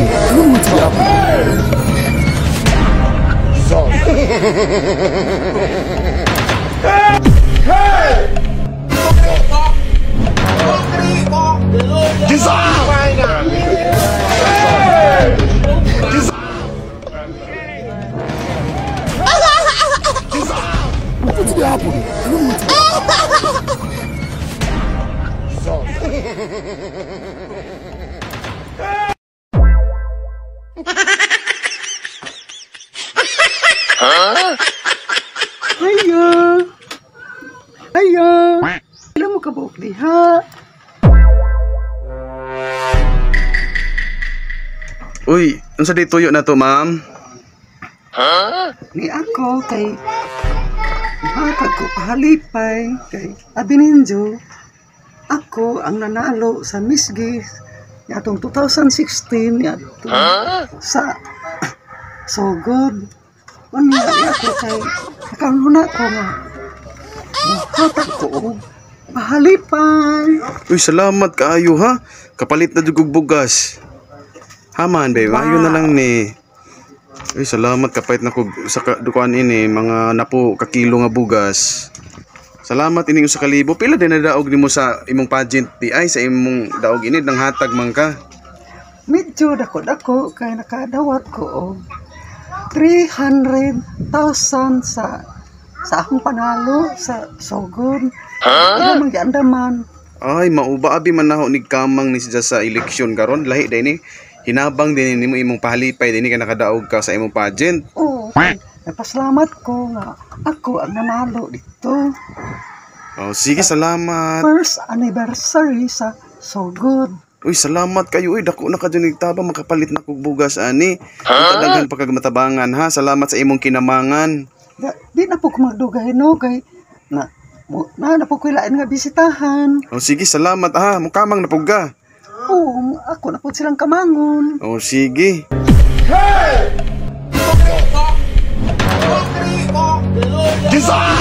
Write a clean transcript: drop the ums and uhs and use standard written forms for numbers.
Ano mo tiyapo? Ayo. Ayo. Ilan mo kabuok diha? Uy, unsa di tuyo na to, ma'am? Ni ako kay hatag ko pahalipay kay Abininjo. Ako ang nanalo sa Miss Gay yatong 2016 yato sa Sogod. Unya ako kay nakanuna ko nga hatag ko pahalipay. Uy, salamat kaayo ha. Kapalit na jud og bugas. Haman bay, mayo na lang ni. Uy, salamat kapait na ko sa dukuan ini mga napo kakilo nga bugas. Salamat ini sa kalibo. Pila din na daog nimo sa imong pageant di ay sa imong daog ini nang hatag man ka. Medyo dako-dako kay nakadawat ko 300,000 sa akong panalo sa Sogod. Ila man giandaman. Ay, mauba abi man naho ni kamang ni siya sa eleksyon karon lahi day ni. Hinabang din nimo imong pahalipay din ka nakadaog ka sa imong pageant. Oo. Napasalamat ko nga ako ang nanalo dito. Oh, sige, salamat. First anniversary sa Sogod. Uy, salamat kayo. Uy, dako na ka dyan nagtaba makapalit na kog bugas ani. Talagang pagkagmatabangan ha. Salamat sa imong kinamangan. Di na po ko magdugay no kay na po ko ilain nga bisitahan. Oh, sige, salamat ha. Mukamang napog ka. Oo, ako na po silang kamangon. Oh, sige. Design!